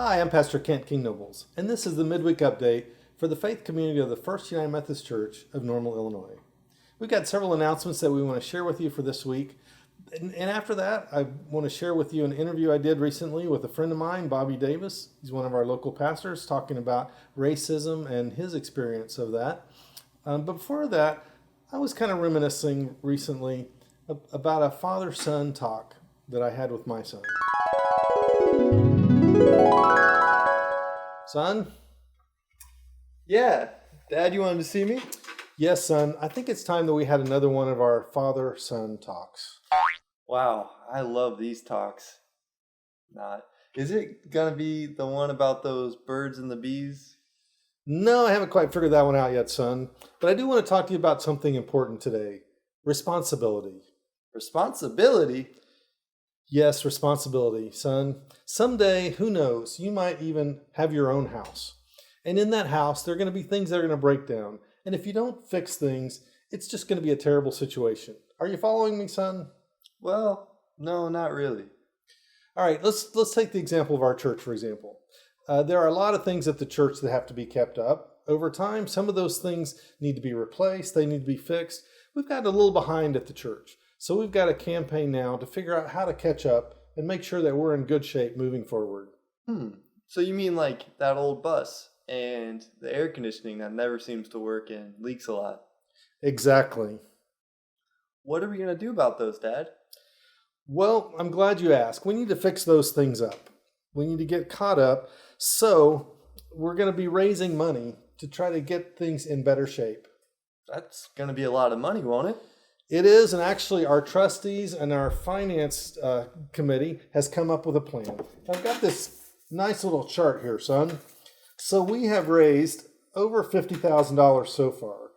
Hi, I'm Pastor Kent King Nobles, and this is the Midweek Update for the faith community of the First United Methodist Church of Normal, Illinois. We've got several announcements that we want to share with you for this week. And after that, I want to share with you an interview I did recently with a friend of mine, Bobby Davis. He's one of our local pastors, talking about racism and his experience of that. But before that, I was kind of reminiscing recently about a father-son talk that I had with my son. Son? Yeah. Dad, you wanted to see me? Yes, son. I think it's time that we had another one of our father-son talks. Wow, I love these talks. Is it going to be the one about those birds and the bees? No, I haven't quite figured that one out yet, son. But I do want to talk to you about something important today. Responsibility. Responsibility? Yes, responsibility, son. Someday, who knows, you might even have your own house. And in that house, there are going to be things that are going to break down. And if you don't fix things, it's just going to be a terrible situation. Are you following me, son? Well, no, not really. All right, let's take the example of our church, for example. There are a lot of things at the church that have to be kept up. Over time, some of those things need to be replaced. They need to be fixed. We've gotten a little behind at the church. So we've got a campaign now to figure out how to catch up and make sure that we're in good shape moving forward. So you mean like that old bus and the air conditioning that never seems to work and leaks a lot? Exactly. What are we going to do about those, Dad? Well, I'm glad you asked. We need to fix those things up. We need to get caught up. So we're going to be raising money to try to get things in better shape. That's going to be a lot of money, won't it? It is, and actually our trustees and our finance committee has come up with a plan. I've got this nice little chart here, son. So we have raised over $50,000 so far.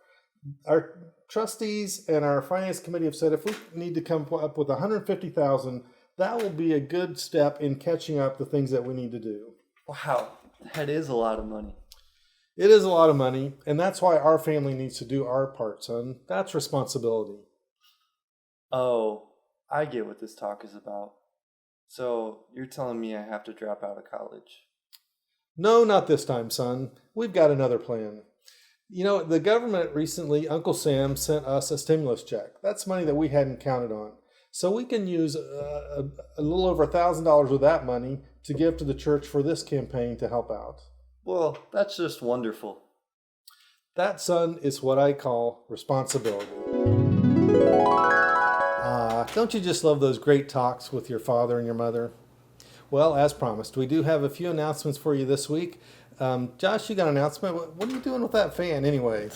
Our trustees and our finance committee have said if we need to come up with $150,000, that will be a good step in catching up the things that we need to do. Wow, that is a lot of money. It is a lot of money, and that's why our family needs to do our part, son. That's responsibility. Oh, I get what this talk is about. So you're telling me I have to drop out of college? No, not this time, son. We've got another plan. You know, the government recently, Uncle Sam sent us a stimulus check. That's money that we hadn't counted on. So we can use a little over $1,000 of that money to give to the church for this campaign to help out. Well, that's just wonderful. That, son, is what I call responsibility. Don't you just love those great talks with your father and your mother? Well, as promised, we do have a few announcements for you this week. Josh, you got an announcement. What are you doing with that fan anyway?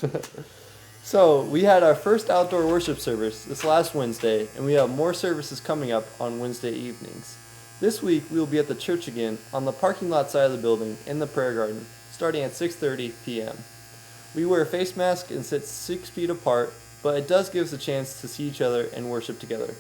So we had our first outdoor worship service this last Wednesday, and we have more services coming up on Wednesday evenings. This week, we will be at the church again on the parking lot side of the building in the prayer garden, starting at 6:30 p.m. We wear a face mask and sit 6 feet apart, but it does give us a chance to see each other and worship together.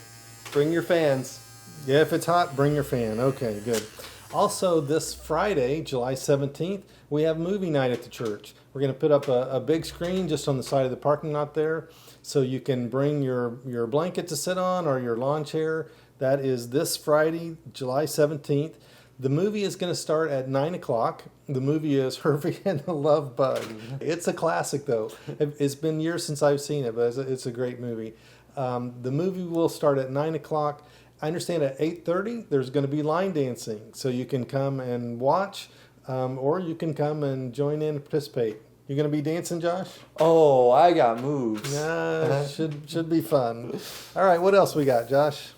Bring your fans. Yeah, if it's hot, bring your fan. Okay, good. Also, this Friday, July 17th, we have movie night at the church. We're going to put up a big screen just on the side of the parking lot there, so you can bring your blanket to sit on or your lawn chair. That is this Friday, July 17th. The movie is going to start at 9 o'clock. The movie is Hervey and the Love Bug. It's a classic, though. It's been years since I've seen it, but it's a great movie. The movie will start at 9 o'clock. I understand at 8:30 there's going to be line dancing, so you can come and watch, or you can come and join in and participate. You going to be dancing, Josh? Oh, I got moves. Should be fun. All right, what else we got, Josh?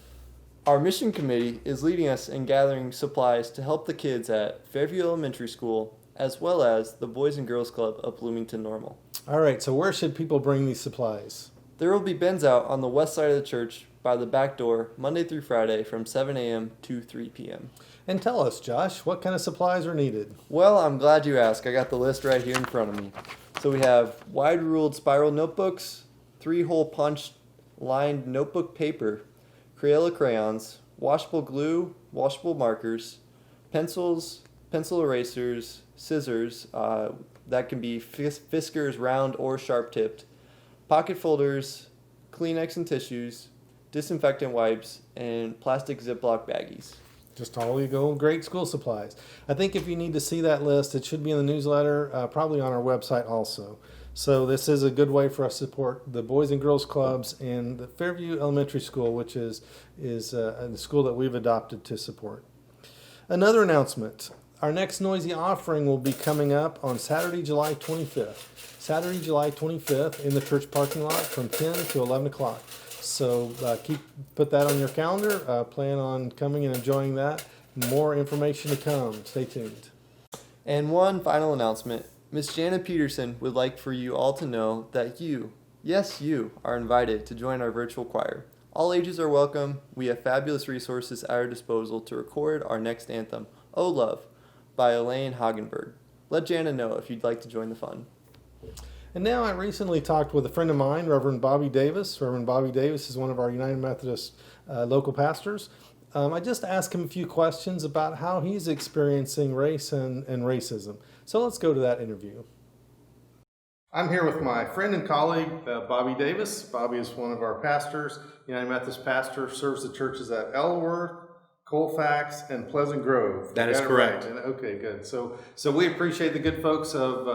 Our mission committee is leading us in gathering supplies to help the kids at Fairview Elementary School, as well as the Boys and Girls Club of Bloomington Normal. All right, so where should people bring these supplies? There will be bins out on the west side of the church by the back door Monday through Friday from 7 a.m. to 3 p.m. And tell us, Josh, what kind of supplies are needed? Well, I'm glad you asked. I got the list right here in front of me. So we have wide-ruled spiral notebooks, 3-hole punch lined notebook paper, Crayola crayons, washable glue, washable markers, pencils, pencil erasers, scissors, that can be Fiskars round or sharp-tipped, pocket folders, Kleenex and tissues, disinfectant wipes, and plastic Ziploc baggies. Just all you go, great school supplies. I think if you need to see that list, it should be in the newsletter, probably on our website also. So this is a good way for us to support the Boys and Girls Clubs and the Fairview Elementary School, which is the school that we've adopted to support. Another announcement. Our next Noisy Offering will be coming up on Saturday, July 25th. Saturday, July 25th in the church parking lot from 10 to 11 o'clock. So put that on your calendar. Plan on coming and enjoying that. More information to come. Stay tuned. And one final announcement. Miss Jana Peterson would like for you all to know that you, yes you, are invited to join our virtual choir. All ages are welcome. We have fabulous resources at our disposal to record our next anthem, Oh Love, by Elaine Hagenberg. Let Jana know if you'd like to join the fun. And now I recently talked with a friend of mine, Reverend Bobby Davis. Reverend Bobby Davis is one of our United Methodist local pastors. I just asked him a few questions about how he's experiencing race and racism. So let's go to that interview. I'm here with my friend and colleague, Bobby Davis. Bobby is one of our pastors, United Methodist pastor, serves the churches at Ellsworth, Colfax, and Pleasant Grove. That is correct. Right. Okay, good. So we appreciate the good folks of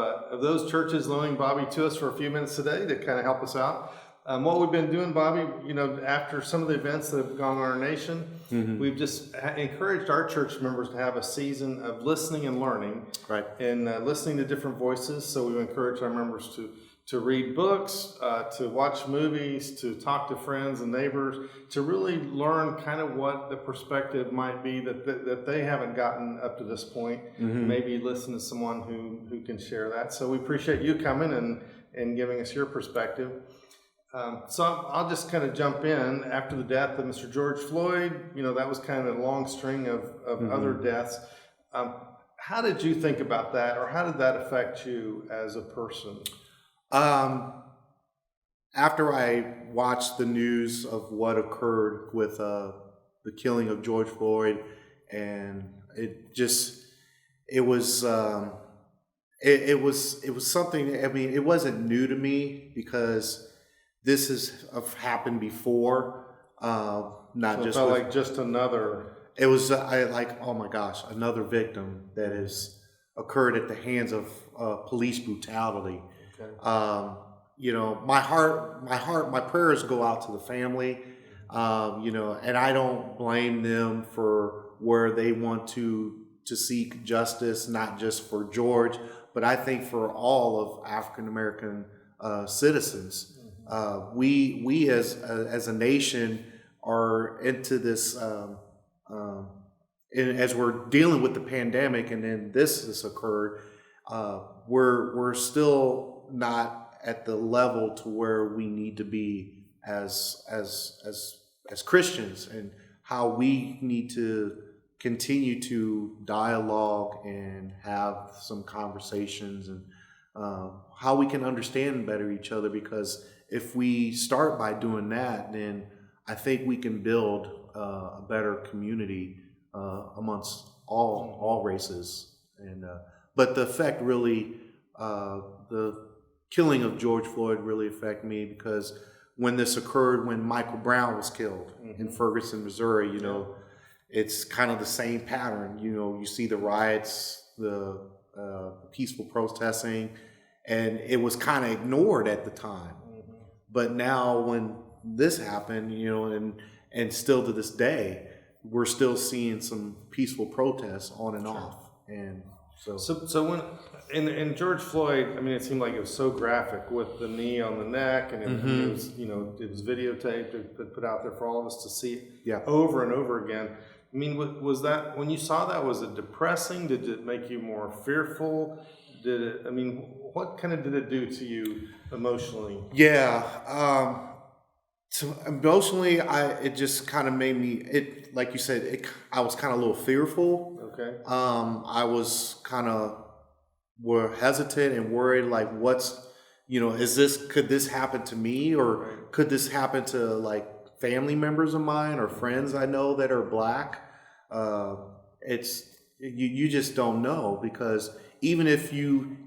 those churches loaning Bobby to us for a few minutes today to kind of help us out. What we've been doing, Bobby, after some of the events that have gone on in our nation, we've just encouraged our church members to have a season of listening and learning, Right. and listening to different voices. So we encourage our members to read books, to watch movies, to talk to friends and neighbors, to really learn kind of what the perspective might be that they haven't gotten up to this point. Maybe listen to someone who can share that. So we appreciate you coming and giving us your perspective. So I'll just kind of jump in. After the death of Mr. George Floyd, that was kind of a long string of other deaths. How did you think about that, or how did that affect you as a person? After I watched the news of what occurred with the killing of George Floyd, and it was something. I mean, it wasn't new to me because this has happened before. Not So just it felt like just another. It was oh my gosh, another victim that has occurred at the hands of police brutality. Okay. My prayers go out to the family, and I don't blame them for where they want to seek justice, not just for George, but I think for all of African American citizens. We as a nation are into this, and as we're dealing with the pandemic, and then this has occurred, we're still not at the level to where we need to be as Christians, and how we need to continue to dialogue and have some conversations, and how we can understand better each other. Because if we start by doing that, then I think we can build a better community amongst all races. And but the effect really, the killing of George Floyd really affected me, because when this occurred, when Michael Brown was killed in Ferguson, Missouri, it's kind of the same pattern. You see the riots, the peaceful protesting, and it was kind of ignored at the time. But now when this happened, and still to this day, we're still seeing some peaceful protests on and off. And so when in George Floyd, I mean, it seemed like it was so graphic with the knee on the neck, and it was it was videotaped and put out there for all of us to see over and over again. I mean, was that, when you saw that, was it depressing? Did it make you more fearful? What kind of did it do to you emotionally? Yeah. So emotionally, it just kind of made me, like you said, I was kind of a little fearful. Okay. I was kind of hesitant and worried, like, could this happen to me, or could this happen to like family members of mine or friends I know that are Black? You just don't know, because even if you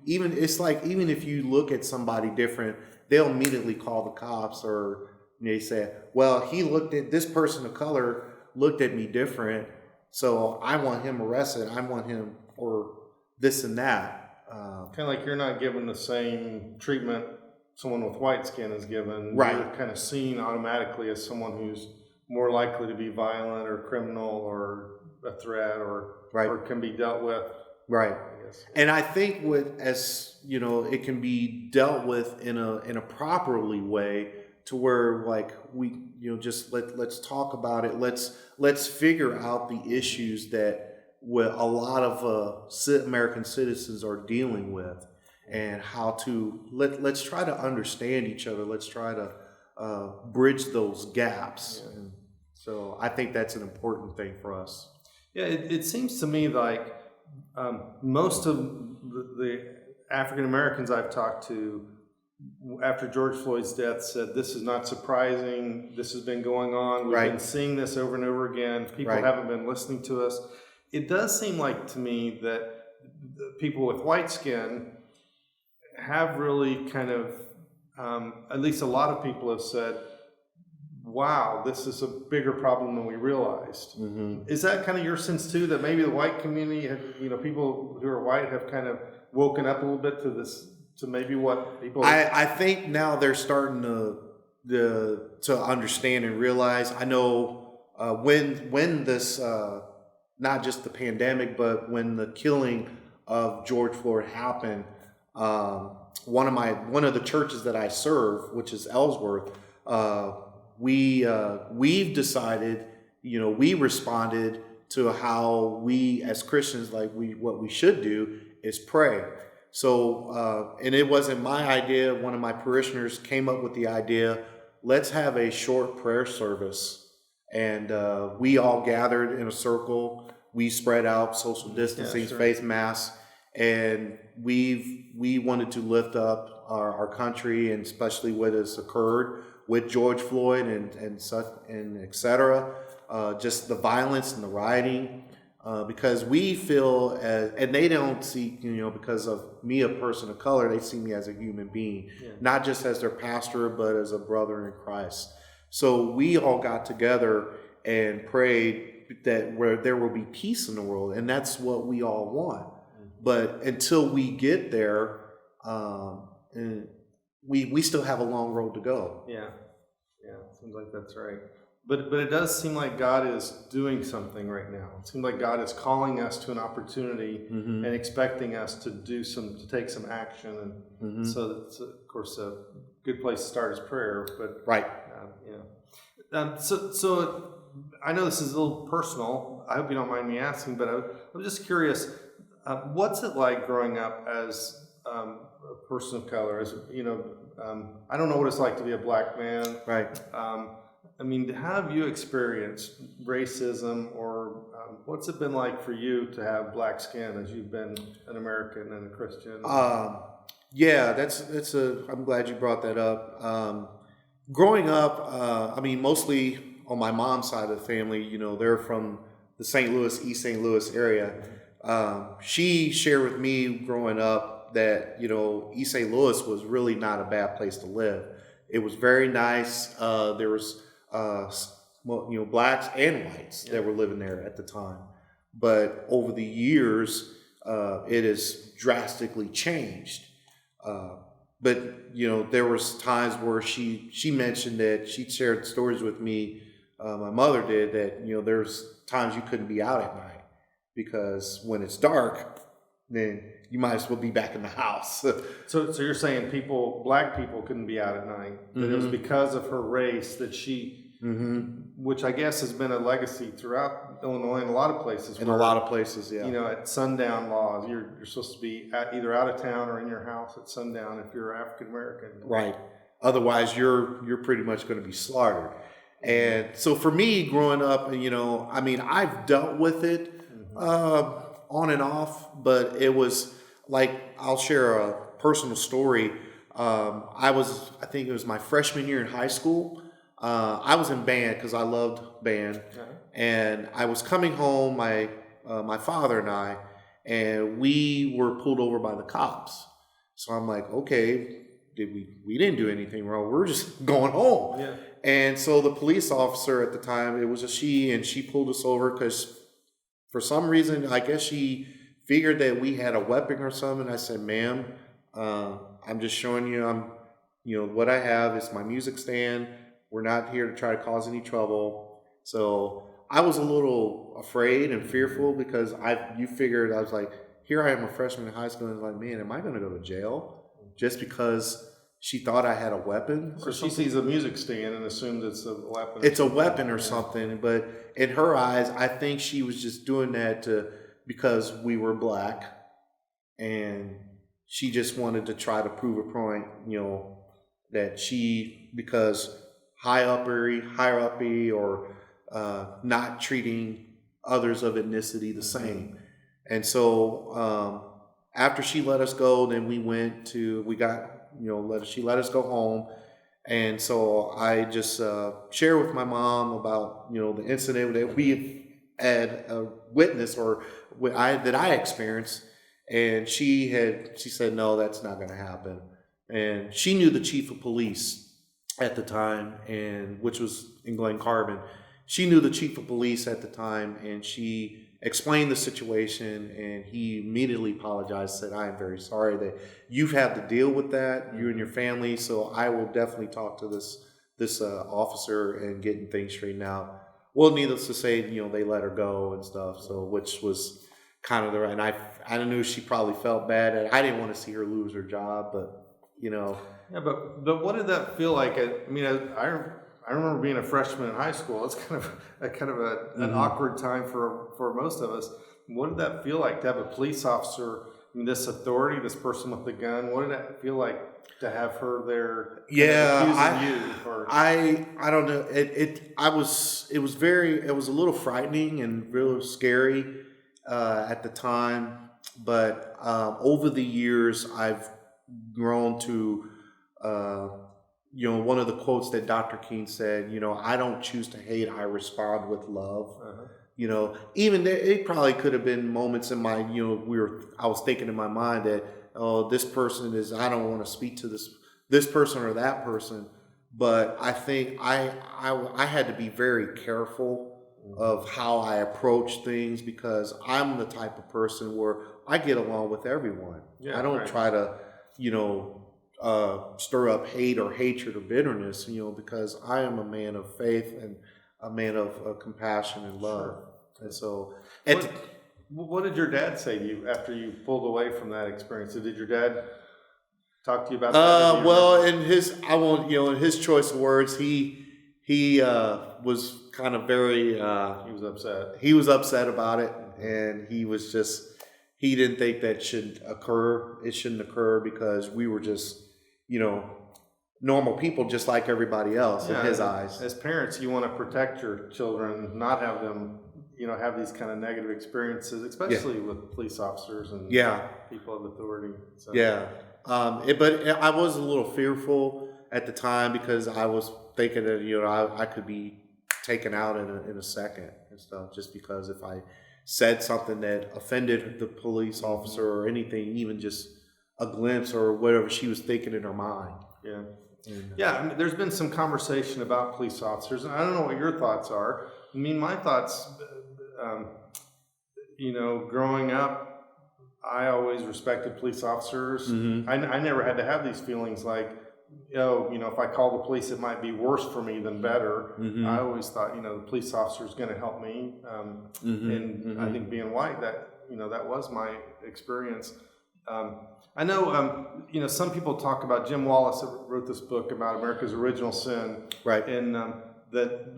look at somebody different, they'll immediately call the cops, or they say, well, this person of color looked at me different, So I want him arrested. I want him for this and that. Kind of like you're not given the same treatment someone with white skin is given. Right. You're kind of seen automatically as someone who's more likely to be violent or criminal or a threat or can be dealt with. Right. I guess. And I think it can be dealt with in a properly way to where like we just let's talk about it. Let's figure out the issues that a lot of American citizens are dealing with, and how to let's try to understand each other. Let's try to bridge those gaps. Yeah. And so I think that's an important thing for us. Yeah, it seems to me like most of the African Americans I've talked to after George Floyd's death said this is not surprising. This has been going on. We've been seeing this over and over again. People haven't been listening to us. It does seem like to me that people with white skin have really kind of, at least a lot of people have said, wow, this is a bigger problem than we realized. Mm-hmm. Is that kind of your sense too, that maybe the white community, people who are white have kind of woken up a little bit to this, to maybe what people... I think now they're starting to understand and realize. I know when this, not just the pandemic, but when the killing of George Floyd happened, one of the churches that I serve, which is Ellsworth, we've decided, we responded to how we as Christians, what we should do is pray. So, and it wasn't my idea. One of my parishioners came up with the idea, let's have a short prayer service. And we all gathered in a circle. We spread out, social distancing, face masks. And we wanted to lift up our country, and especially what has occurred with George Floyd and such and et cetera. Just the violence and the rioting. Because we feel, and they don't see, because of me, a person of color, they see me as a human being, not just as their pastor, but as a brother in Christ. So we all got together and prayed that where there will be peace in the world, and that's what we all want. But until we get there, we still have a long road to go. Yeah, seems like that's right. But it does seem like God is doing something right now. It seems like God is calling us to an opportunity and expecting us to take some action. And so that's, of course, a good place to start is prayer. But so I know this is a little personal. I hope you don't mind me asking, but I'm just curious. What's it like growing up as a person of color? As I don't know what it's like to be a black man. Right. Have you experienced racism, or what's it been like for you to have black skin as you've been an American and a Christian? I'm glad you brought that up. Growing up, mostly on my mom's side of the family, they're from the St. Louis, East St. Louis area. She shared with me growing up that, East St. Louis was really not a bad place to live. It was very nice. There was blacks and whites that were living there at the time. But over the years, it has drastically changed. But there was times where she mentioned that she shared stories with me, my mother did, that, there's times you couldn't be out at night because when it's dark, then you might as well be back in the house. So you're saying black people couldn't be out at night, but it was because of her race that she, which I guess has been a legacy throughout Illinois and a lot of places. In a lot of places, yeah. At sundown laws, you're supposed to be either out of town or in your house at sundown if you're African American. Right. Otherwise, you're pretty much going to be slaughtered. And so for me, growing up, I've dealt with it on and off, but it was like, I'll share a personal story. I think it was my freshman year in high school. I was in band because I loved band, and I was coming home, my father and I, and we were pulled over by the cops. So I'm like, okay, we didn't do anything wrong. We're just going home. Yeah. And so the police officer at the time, it was a she, and she pulled us over because for some reason, I guess she figured that we had a weapon or something. I said, ma'am, I'm just showing you, what I have is my music stand. We're not here to try to cause any trouble. So I was a little afraid and fearful because you figured, I was like, here I am, a freshman in high school, and I was like, man, am I going to go to jail just because she thought I had a weapon? So she sees a music stand and assumes it's a weapon. It's a weapon or something, but in her eyes, I think she was just doing that because we were black, and she just wanted to try to prove a point, that because higher uppy or not treating others of ethnicity the same. And so after she let us go, then she let us go home. And so I just shared with my mom about, the incident that we had witnessed or that I experienced. And she said, no, that's not going to happen. And she knew the chief of police at the time, which was in Glen Carbon. She knew the chief of police at the time, and she explained the situation, and he immediately apologized, said, I am very sorry that you've had to deal with that, you and your family, so I will definitely talk to this officer and getting things straightened out. Well, needless to say, they let her go and stuff, so which was kind of and I knew she probably felt bad. I didn't want to see her lose her job, but, Yeah, but what did that feel like? I remember being a freshman in high school. It's kind of an awkward time for most of us. What did that feel like to have a police officer, this authority, this person with the gun? What did that feel like to have her there? Accusing you for... I don't know. It was a little frightening and really scary at the time. But over the years, I've grown to. One of the quotes that Dr. King said, I don't choose to hate, I respond with love. Even there, it probably could have been moments in my, I was thinking in my mind that, this person I don't want to speak to this person or that person. But I think I had to be very careful of how I approach things because I'm the type of person where I get along with everyone. I don't try to, stir up hate or hatred or bitterness, because I am a man of faith and a man of compassion and love. Sure. And so, what did your dad say to you after you pulled away from that experience? Did your dad talk to you about that? Well, in his choice of words, he was kind of very. He was upset. He was upset about it, and he was just. He didn't think that should occur. It shouldn't occur because we were just, normal people just like everybody else in his eyes. As parents, you want to protect your children, not have them, have these kind of negative experiences, especially with police officers and people of authority. So. Yeah. But I was a little fearful at the time because I was thinking that, I could be taken out in a second and stuff just because if I said something that offended the police officer or anything, even just a glimpse or whatever she was thinking in her mind. Yeah. Yeah, there's been some conversation about police officers, and I don't know what your thoughts are. My thoughts, growing up, I always respected police officers. Mm-hmm. I never had to have these feelings like, if I call the police, it might be worse for me than better. Mm-hmm. I always thought, the police officer is going to help me. I think being white, that was my experience. I know, some people talk about Jim Wallace that wrote this book about America's original sin. Right. And that,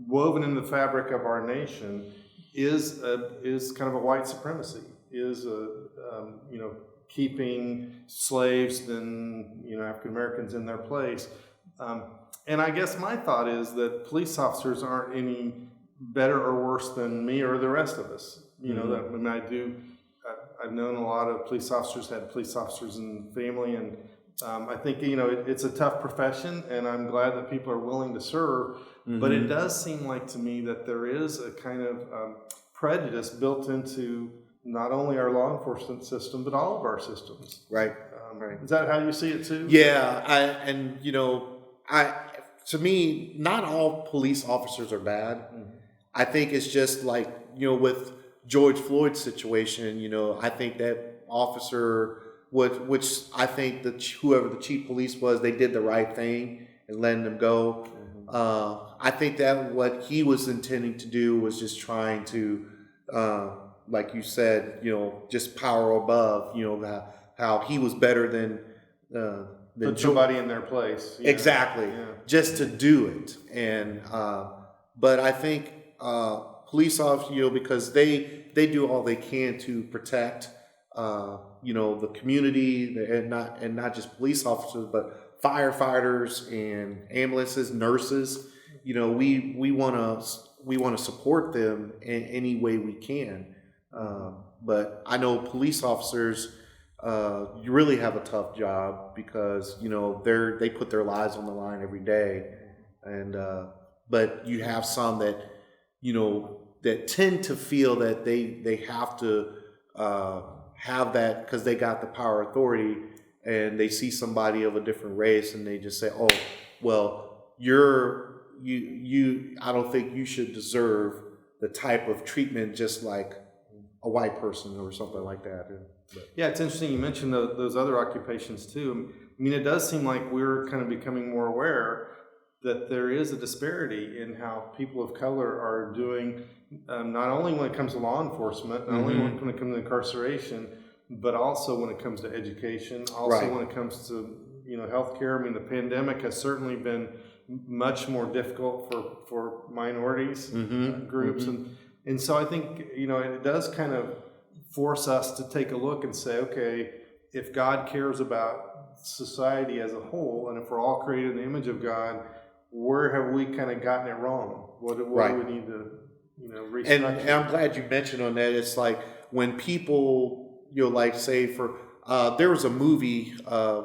woven in the fabric of our nation is kind of a white supremacy, is keeping slaves and African Americans in their place, and I guess my thought is that police officers aren't any better or worse than me or the rest of us. I've known a lot of police officers, had police officers in family, and I think it's a tough profession, and I'm glad that people are willing to serve. Mm-hmm. But it does seem like to me that there is a kind of prejudice built into not only our law enforcement system, but all of our systems. Right. Right. Is that how you see it too? Yeah. To me, not all police officers are bad. Mm-hmm. I think it's just like with George Floyd's situation, I think that officer, which I think that whoever the chief police was, they did the right thing in letting them go. I think that what he was intending to do was just trying to, like you said, just power above, how he was better than put somebody in their place. Exactly. Yeah. Just to do it. And but I think police officers, because they do all they can to protect the community, and not just police officers, but firefighters and ambulances, nurses. We want to support them in any way we can. But I know police officers, you really have a tough job because they put their lives on the line every day, and but you have some that that tend to feel that they have to have that because they got the power authority, and they see somebody of a different race and they just say, oh, well, I don't think you should deserve the type of treatment just like a white person or something like that. Yeah, it's interesting you mentioned those other occupations too. I mean, it does seem like we're kind of becoming more aware that there is a disparity in how people of color are doing, not only when it comes to law enforcement, not only when it comes to incarceration, but also when it comes to education, also when it comes to healthcare. I mean, the pandemic has certainly been much more difficult for minorities groups, and so I think it does kind of force us to take a look and say, okay, if God cares about society as a whole, and if we're all created in the image of God, where have we kind of gotten it wrong? What do we need to restructure? And I'm glad you mentioned on that. It's like when people like say for there was a movie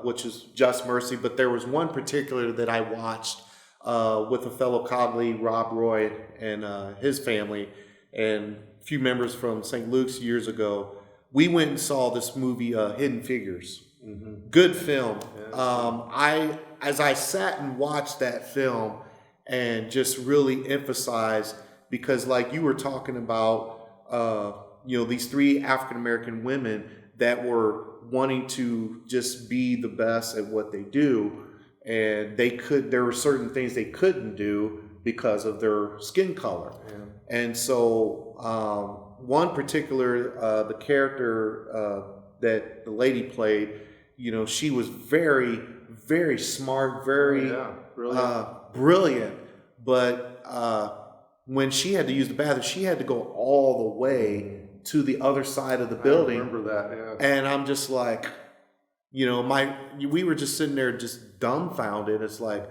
which is Just Mercy, but there was one particular that I watched with a fellow colleague, Rob Roy, and his family, and a few members from St. Luke's years ago. We went and saw this movie, Hidden Figures. Good film. As I sat and watched that film and just really emphasized, because like you were talking about, these 3 African American women that were wanting to just be the best at what they do, and there were certain things they couldn't do because of their skin color. And so one particular the character that the lady played, she was very, very smart, very brilliant, but when she had to use the bathroom, she had to go all the way to the other side of the building. I remember that, And I'm just like, we were just sitting there just dumbfounded. It's like,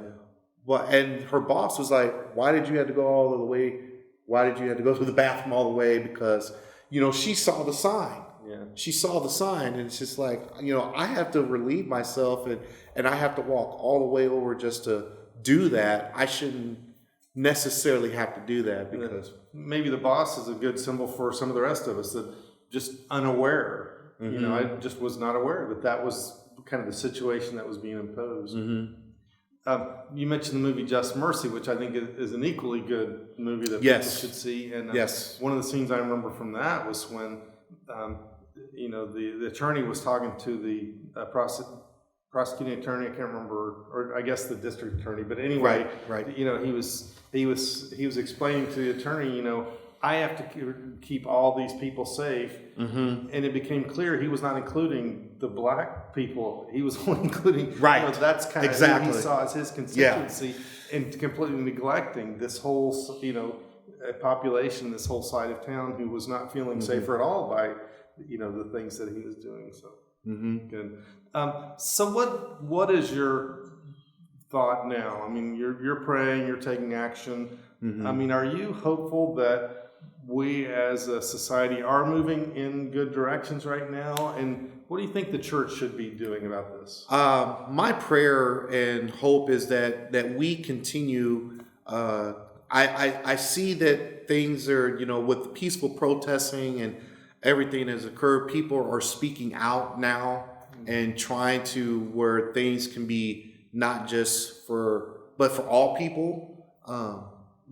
well, and her boss was like, why did you have to go all the way? Why did you have to go to the bathroom all the way? Because, she saw the sign. She saw the sign, and it's just like, I have to relieve myself and I have to walk all the way over just to do that. I shouldn't necessarily have to do that because maybe the boss is a good symbol for some of the rest of us that just unaware. I just was not aware that was kind of the situation that was being imposed. You mentioned the movie Just Mercy, which I think is an equally good movie that people should see. And one of the scenes I remember from that was when the attorney was talking to the prosecuting attorney. I can't remember, or I guess the district attorney. But anyway, he was explaining to the attorney, I have to keep all these people safe, and it became clear he was not including the black people. He was only including that's kind of who he saw as his constituency, and completely neglecting this whole population, this whole side of town who was not feeling safer at all by the things that he was doing. So good. So what is your thought now? I mean, you're praying, you're taking action. I mean, are you hopeful that we as a society are moving in good directions right now? And what do you think the church should be doing about this? My prayer and hope is that we continue. I see that things are, with peaceful protesting and everything has occurred, people are speaking out now and trying to where things can be not just but for all people,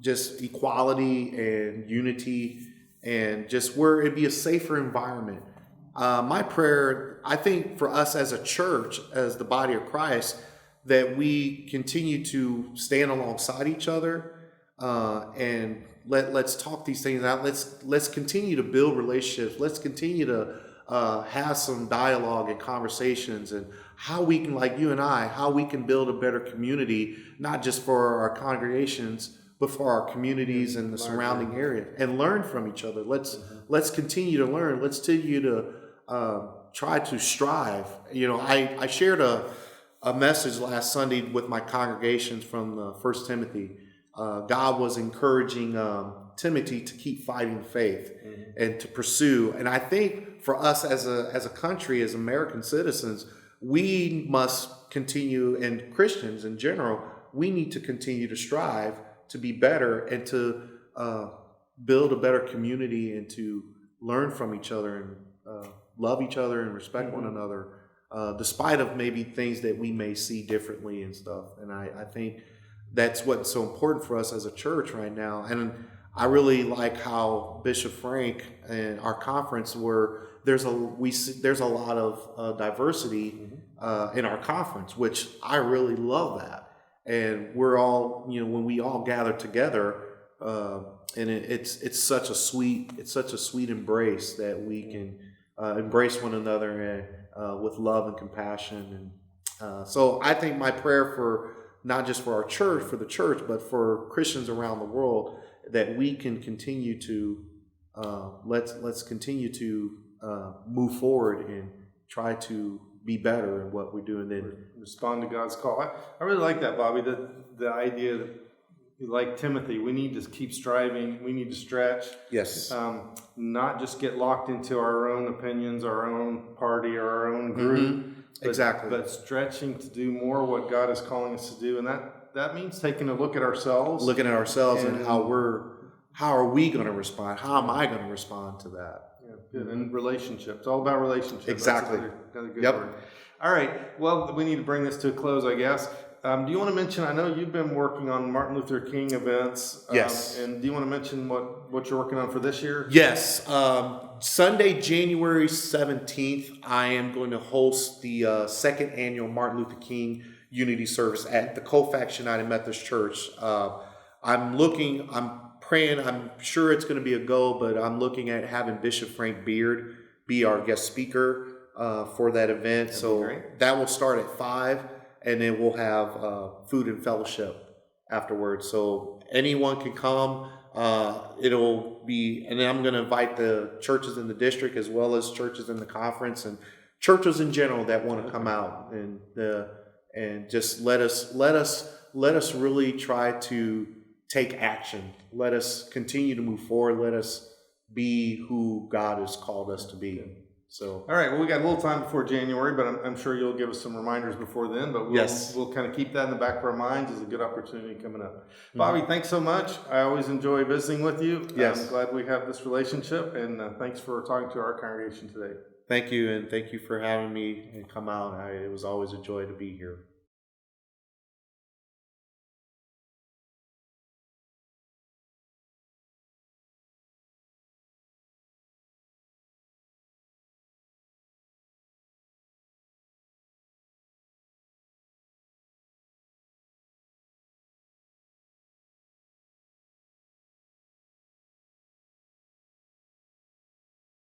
just equality and unity. and just where it'd be a safer environment. My prayer, I think, for us as a church, as the body of Christ, that we continue to stand alongside each other, and let's talk these things out. Let's continue to build relationships. Let's continue to have some dialogue and conversations, and how we can, like you and I, how we can build a better community, not just for our congregations, but for our communities and the surrounding area, and learn from each other. Let's continue to learn. Let's continue to try to strive. You know, I shared a message last Sunday with my congregations from 1 Timothy. God was encouraging Timothy to keep fighting the faith and to pursue. And I think for us as a country, as American citizens, we must continue, and Christians in general, we need to continue to strive to be better and to build a better community and to learn from each other and love each other and respect one another, despite of maybe things that we may see differently and stuff. And I think that's what's so important for us as a church right now. And I really like how Bishop Frank and our conference there's a lot of diversity in our conference, which I really love that. And we're all, you know, when we all gather together, and it's such a sweet embrace that we can embrace one another and with love and compassion. And so I think my prayer for not just for our church, for the church, but for Christians around the world, that we can continue to let's continue to move forward and try to be better in what we're doing, then respond to God's call. I really like that, Bobby. The idea that, like Timothy, we need to keep striving. We need to stretch. Yes. Not just get locked into our own opinions, our own party, or our own group. Exactly. But stretching to do more what God is calling us to do, and that means taking a look at ourselves. Looking at ourselves and how are we going to respond? How am I going to respond to that? Yeah, good. And relationships. All about relationships. Exactly. That's another good word. All right. Well, we need to bring this to a close, I guess. Do you want to mention, I know you've been working on Martin Luther King events. Yes. And do you want to mention what you're working on for this year? Yes. Sunday, January 17th, I am going to host the second annual Martin Luther King Unity Service at the Colfax United Methodist Church. I'm praying, I'm sure it's going to be a go, but I'm looking at having Bishop Frank Beard be our guest speaker for that event. That will start at 5, and then we'll have food and fellowship afterwards. So anyone can come. It'll be, and then I'm going to invite the churches in the district as well as churches in the conference and churches in general that want to come out and just let us really try to take action. Let us continue to move forward. Let us be who God has called us to be. So, all right. Well, we got a little time before January, but I'm sure you'll give us some reminders before then. But we'll kind of keep that in the back of our minds as a good opportunity coming up. Bobby, thanks so much. I always enjoy visiting with you. Yes. I'm glad we have this relationship, and thanks for talking to our congregation today. Thank you, and thank you for having me and come out. It was always a joy to be here.